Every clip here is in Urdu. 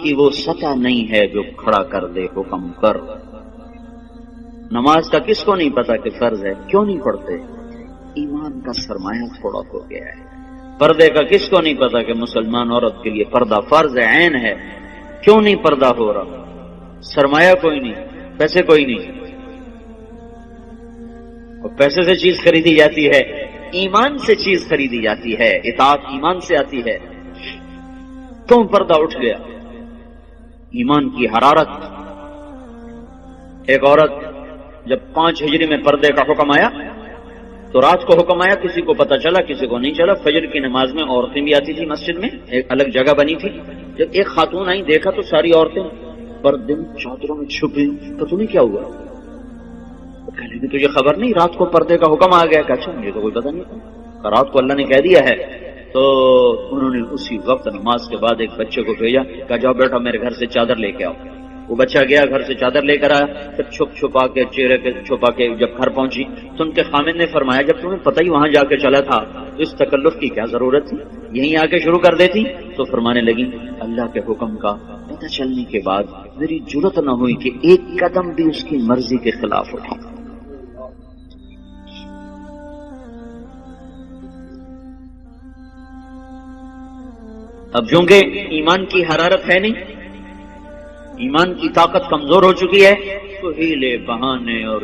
کی وہ سطح نہیں ہے جو کھڑا کر دے حکم پر۔ نماز کا کس کو نہیں پتا کہ فرض ہے، کیوں نہیں پڑھتے؟ ایمان کا سرمایہ تھوڑا ہو گیا ہے۔ پردے کا کس کو نہیں پتا کہ مسلمان عورت کے لیے پردہ فرض ہے، عین ہے، کیوں نہیں پردہ ہو رہا؟ سرمایہ کوئی نہیں، پیسے کوئی نہیں، اور پیسے سے چیز خریدی جاتی ہے، ایمان سے چیز خریدی جاتی ہے، اطاعت ایمان سے آتی ہے۔ کیوں پردہ اٹھ گیا؟ ایمان کی حرارت۔ ایک عورت جب 5 ہجری میں پردے کا حکم آیا تو رات کو حکم آیا، کسی کو پتا چلا کسی کو نہیں چلا۔ فجر کی نماز میں عورتیں بھی آتی تھی مسجد میں، ایک الگ جگہ بنی تھی۔ جب ایک خاتون آئی، دیکھا تو ساری عورتیں پردے میں چادروں میں چھپی، پتہ نہیں کیا ہوا۔ کہنے لگی تجھے خبر نہیں رات کو پردے کا حکم آ گیا؟ اچھا مجھے تو کوئی پتہ نہیں، رات کو اللہ نے کہہ دیا ہے۔ تو انہوں نے اسی وقت نماز کے بعد ایک بچے کو بھیجا، کہا جاؤ بیٹا میرے گھر سے چادر لے کے آؤ۔ وہ بچہ گیا، گھر سے چادر لے کر آیا، پھر چھپا کے چہرے پہ چھپا کے جب گھر پہنچی تو ان کے خامد نے فرمایا جب تمہیں پتہ ہی وہاں جا کے چلا تھا تو اس تکلف کی کیا ضرورت تھی، یہیں آ کے شروع کر دیتی۔ تو فرمانے لگی اللہ کے حکم کا پتہ چلنے کے بعد میری جرأت نہ ہوئی کہ ایک قدم بھی اس کی مرضی کے خلاف اٹھا۔ اب چونکہ ایمان کی حرارت ہے نہیں، ایمان کی طاقت کمزور ہو چکی ہے، تو ہیلے بہانے اور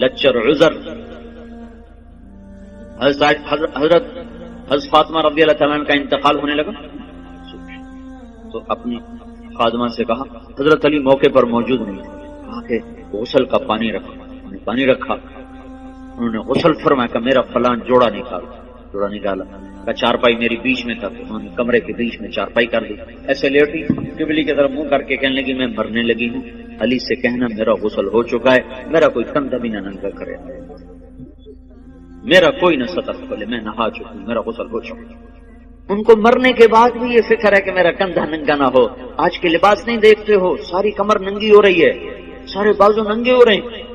لچر عذر۔ حضرت فاطمہ رضی اللہ تعالیٰ عنہ کا انتقال ہونے لگا تو اپنی خادمہ سے کہا، حضرت علی موقع پر موجود نہیں، کہا کہ غسل کا پانی رکھا۔ انہوں نے پانی رکھا، انہوں نے غسل فرمایا کہ میرا فلاں جوڑا نکالا کا چارپائی میری بیچ میں تھا، انہوں نے کمرے کے بیچ میں چارپائی کر دی، ایسے لیٹی قبلے کی طرف منہ کر کے کہنے لگی میں مرنے لگی ہوں، علی سے کہنا میرا غسل ہو چکا ہے، میرا کوئی کندھا بھی نہ ننگا کرے، میرا کوئی نہ سطر کھولے، میں نہا چکی ہوں، میرا غسل ہو چکا۔ ان کو مرنے کے بعد بھی یہ فکر ہے کہ میرا کندھا ننگا نہ ہو۔ آج کے لباس نہیں دیکھتے ہو، ساری کمر ننگی ہو رہی ہے، سارے بازو ننگے ہو رہے ہیں۔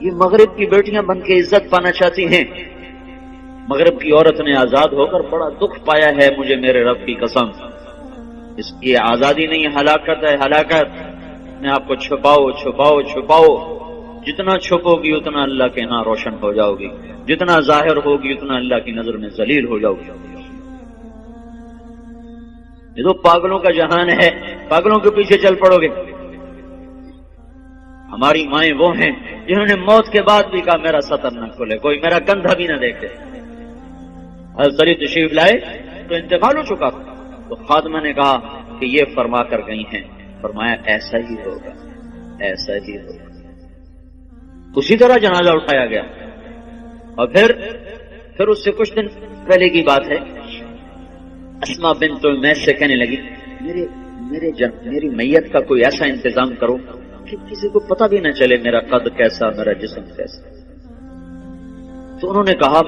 یہ مغرب کی بیٹیاں بن کے عزت پانا چاہتی ہیں۔ مغرب کی عورت نے آزاد ہو کر بڑا دکھ پایا ہے، مجھے میرے رب کی قسم، اس کی آزادی نہیں، ہلاکت ہے، ہلاکت۔ میں آپ کو چھپاؤ چھپاؤ چھپاؤ، جتنا چھپو گی اتنا اللہ کے ہاں روشن ہو جاؤ گی، جتنا ظاہر ہوگی اتنا اللہ کی نظر میں ذلیل ہو جاؤ گی۔ یہ تو پاگلوں کا جہان ہے، پاگلوں کے پیچھے چل پڑو گے۔ ہماری مائیں وہ ہیں جنہوں نے موت کے بعد بھی کہا میرا سطر نہ کھلے، کوئی میرا کندھا بھی نہ دیکھے۔ حضرت علی تشریف لائے تو انتقال ہو چکا تھا، تو خادمہ نے کہا کہ یہ فرما کر گئی ہیں، فرمایا ایسا ہی ہوگا، ایسا ہی ہوگا۔ اسی طرح جنازہ اٹھایا گیا، اور پھر اس سے کچھ دن پہلے کی بات ہے، اسما بنت امیس سے کہنے لگی میری میت کا کوئی ایسا انتظام کرو کہ کسی کو پتہ بھی نہ چلے میرا قد کیسا، میرا جسم کیسا۔ تو انہوں نے کہا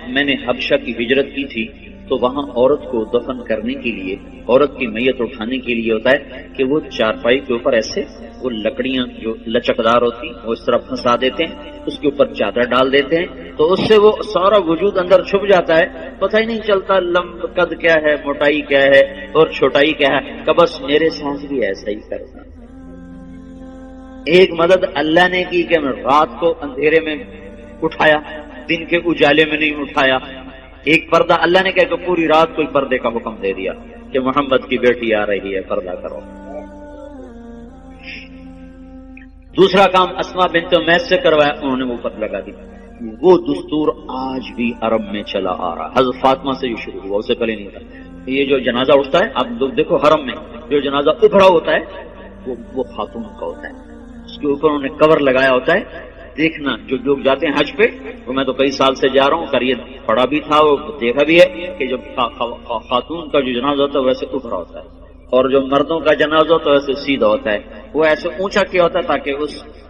میں نے حبشہ کی ہجرت کی تھی، تو وہاں عورت کو دفن کرنے کے لیے، عورت کی میت اٹھانے کے لیے ہوتا ہے کہ وہ چارپائی کے اوپر ایسے وہ لکڑیاں جو لچکدار ہوتی وہ اس طرح پھنسا دیتے ہیں، اس کے اوپر چادر ڈال دیتے ہیں، تو اس سے وہ سارا وجود اندر چھپ جاتا ہے، پتہ ہی نہیں چلتا قد کیا ہے، موٹائی کیا ہے اور چھوٹائی کیا ہے۔ کہ بس میرے ساتھ بھی ایسا ہی کرنا۔ ایک مدد اللہ نے کی کہ میں رات کو اندھیرے میں اٹھایا، دن کے اجالے میں نہیں اٹھایا۔ ایک پردہ اللہ نے کہا کہ پوری رات کوئی پردے کا حکم دے دیا کہ محمد کی بیٹی آ رہی ہے، پردہ کرو۔ دوسرا کام اسما بنت امیس سے کروایا، انہوں نے وہ پر لگا دی۔ وہ دستور آج بھی عرب میں چلا آ رہا، حضرت فاطمہ سے یہ شروع ہوا، اس سے پہلے نہیں تھا۔ یہ جو جنازہ اٹھتا ہے، آپ لوگ دیکھو حرم میں جو جنازہ ابھرا ہوتا ہے وہ خاتون کا ہوتا ہے، اس کے اوپر انہوں نے کور لگایا ہوتا ہے۔ دیکھنا جو لوگ جاتے ہیں حج پہ، وہ میں تو کئی سال سے جا رہا ہوں، کر یہ پڑھا بھی تھا اور دیکھا بھی ہے کہ جب خاتون کا جو جنازہ ہوتا ہے ویسے ابھرا ہوتا ہے، اور جو مردوں کا جنازہ ہوتا ہے ویسے سیدھا ہوتا ہے۔ وہ ایسے اونچا کیا ہوتا ہے تاکہ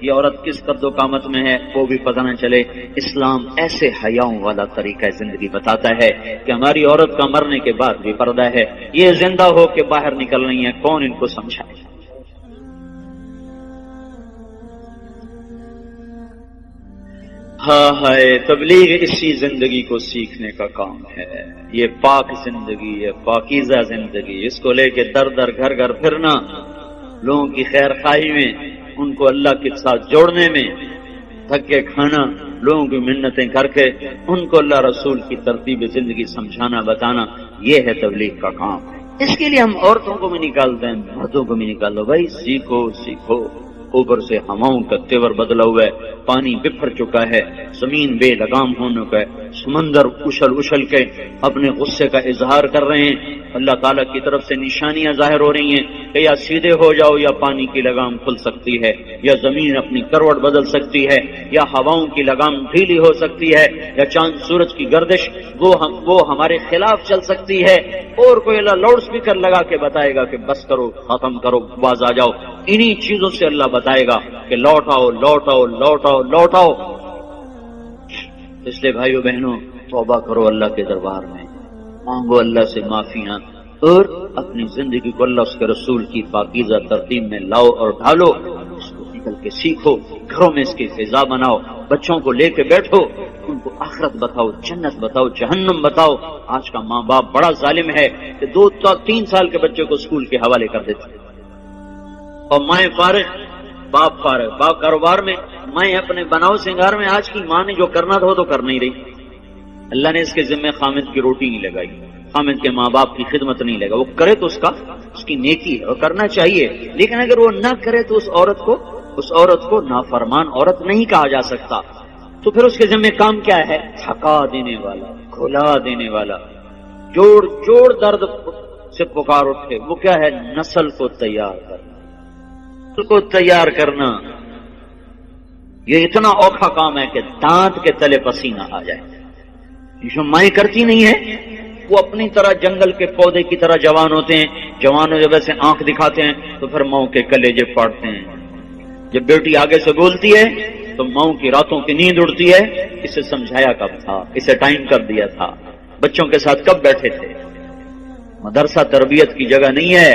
یہ عورت کس قد و قامت میں ہے وہ بھی پتہ نہ چلے۔ اسلام ایسے حیاؤں والا طریقہ زندگی بتاتا ہے کہ ہماری عورت کا مرنے کے بعد بھی پردہ ہے، یہ زندہ ہو کے باہر نکل رہی ہیں، کون ان کو سمجھائے؟ ہاں ہائے، تبلیغ اسی زندگی کو سیکھنے کا کام ہے، یہ پاک زندگی ہے، پاکیزہ زندگی، اس کو لے کے در در گھر گھر پھرنا، لوگوں کی خیر خواہی میں، ان کو اللہ کے ساتھ جوڑنے میں، تھکے کھانا، لوگوں کی منتیں کر کے ان کو اللہ رسول کی ترتیب زندگی سمجھانا بتانا، یہ ہے تبلیغ کا کام۔ اس کے لیے ہم عورتوں کو بھی نکالتے ہیں، مردوں کو بھی نکال دو، بھائی سیکھو سیکھو۔ اوپر سے ہواؤں کا تیور بدلا ہوا ہے، پانی بکھر چکا ہے، زمین بے لگام ہونے کا ہے، سمندر اچھل اچھل کے اپنے غصے کا اظہار کر رہے ہیں، اللہ تعالیٰ کی طرف سے نشانیاں ظاہر ہو رہی ہیں کہ یا سیدھے ہو جاؤ یا پانی کی لگام کھل سکتی ہے، یا زمین اپنی کروٹ بدل سکتی ہے، یا ہواؤں کی لگام ڈھیلی ہو سکتی ہے، یا چاند سورج کی گردش وہ ہمارے خلاف چل سکتی ہے، اور کوئی اللہ لاؤڈ اسپیکر لگا کے بتائے گا کہ بس کرو، ختم کرو، باز آ جاؤ۔ انہی چیزوں سے اللہ بتائے گا کہ لوٹ آؤ لوٹ آؤ لوٹ آؤ لوٹ آؤ۔ اس لیے بھائیو بہنوں، توبہ کرو اللہ کے دربار میں، مانگو اللہ سے معافیاں، اور اپنی زندگی کو اللہ اس کے رسول کی پاکیزہ ترتیب میں لاؤ اور ڈھالو، اس کو نکل کے سیکھو، گھروں میں اس کی فضا بناؤ، بچوں کو لے کے بیٹھو، ان کو آخرت بتاؤ، جنت بتاؤ، جہنم بتاؤ۔ آج کا ماں باپ بڑا ظالم ہے کہ 2-3 سال کے بچے کو اسکول کے حوالے کر دیتے ہیں، اور مائیں فارغ، باپ فارغ، باپ کاروبار میں، میں اپنے بناؤ سنگار میں۔ آج کی ماں نے جو کرنا تھا وہ تو کر نہیں رہی، اللہ نے اس کے ذمہ خامد کی روٹی نہیں لگائی، خامد کے ماں باپ کی خدمت نہیں لگا، وہ کرے تو اس کی نیکی ہے، وہ کرنا چاہیے، لیکن اگر وہ نہ کرے تو اس عورت کو نافرمان عورت نہیں کہا جا سکتا۔ تو پھر اس کے ذمہ کام کیا ہے؟ تھکا دینے والا، کھلا دینے والا، جوڑ درد سے پکار اٹھے، وہ کیا ہے؟ نسل کو تیار کرنا۔ یہ اتنا اوکھا کام ہے کہ دانت کے تلے پسینہ آ جائے۔ جو مائیں کرتی نہیں ہے، وہ اپنی طرح جنگل کے پودے کی طرح جوان ہوتے ہیں، جوانوں جب ایسے آنکھ دکھاتے ہیں تو پھر ماؤں کے کلیجے پاڑتے ہیں۔ جب بیٹی آگے سے بولتی ہے تو ماؤں کی راتوں کی نیند اڑتی ہے، اسے سمجھایا کب تھا، اسے ٹائم کر دیا تھا، بچوں کے ساتھ کب بیٹھے تھے۔ مدرسہ تربیت کی جگہ نہیں ہے،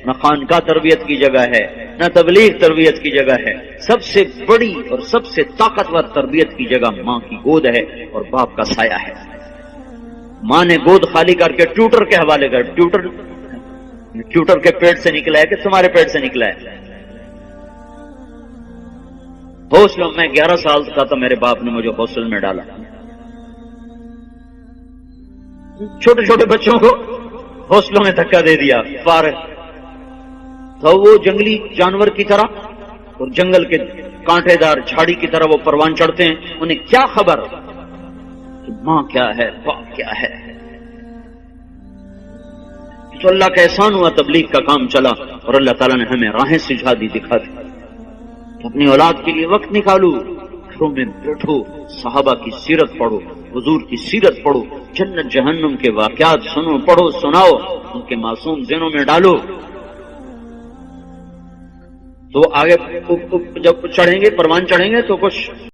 نہ خانقاہ تربیت کی جگہ ہے، نہ تبلیغ تربیت کی جگہ ہے۔ سب سے بڑی اور سب سے طاقتور تربیت کی جگہ ماں کی گود ہے اور باپ کا سایہ ہے۔ ماں نے گود خالی کر کے ٹیوٹر کے حوالے کر، ٹیوٹر کے پیٹ سے نکلا ہے کہ تمہارے پیٹ سے نکلا ہے؟ ہاسٹل میں 11 سال کا تھا، میرے باپ نے مجھے ہاسٹل میں ڈالا۔ چھوٹے چھوٹے بچوں کو ہاسٹلوں میں دھکا دے دیا، فارغ تو وہ جنگلی جانور کی طرح اور جنگل کے کانٹے دار جھاڑی کی طرح وہ پروان چڑھتے ہیں، انہیں کیا خبر کہ ماں کیا ہے، باپ کیا ہے۔ تو اللہ کا احسان ہوا، تبلیغ کا کام چلا اور اللہ تعالیٰ نے ہمیں راہیں سجھا دی، دکھا دی۔ اپنی اولاد کے لیے وقت نکالو، گھروں میں بیٹھو، صحابہ کی سیرت پڑھو، حضور کی سیرت پڑھو، جنت جہنم کے واقعات سنو، پڑھو، سناؤ، ان کے معصوم ذہنوں میں ڈالو۔ تو آگے جب چڑھیں گے، پروان چڑھیں گے تو کچھ